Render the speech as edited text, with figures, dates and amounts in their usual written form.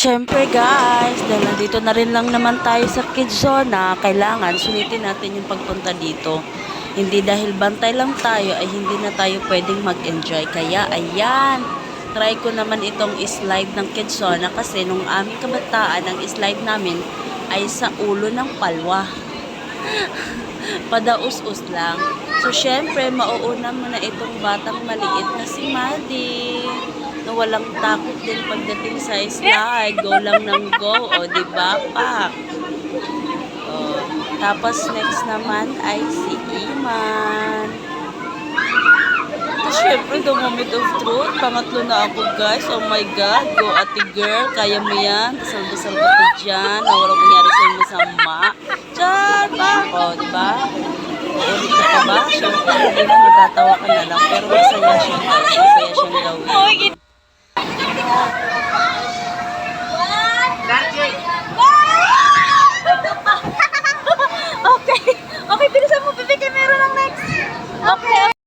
Siyempre guys, dahil nandito na rin lang naman tayo sa kids zone, kailangan sulitin natin yung pagpunta dito. Hindi dahil bantay lang tayo ay hindi na tayo pwedeng mag-enjoy. Kaya ayan, try ko naman itong slide ng kids zone kasi nung aming kabataan, ang slide namin ay sa ulo ng palwa. Padaus-us lang. So syempre, mauuna mo na itong batang maliit na si Maddie, na walang takot din pagdating sa slide. Go lang ng go. O, diba? Pak. O, tapos, next naman ay si Iman. Tapos, syempre, the moment of truth. Pangatlo na ako, guys. Oh my God. Go, ate girl. Kaya mo yan. Dasal-dasal ka po dyan. Na walang mangyari sa'yo masama. Diyan, pak. O, diba? Ulit ka pa ba? Syempre, hindi na matatawa ka na lang. Pero masaya siya, guys. Masaya siyang gawin. Okay. Okay, bilisan mo, Bibi. Kaya meron ng next. Okay.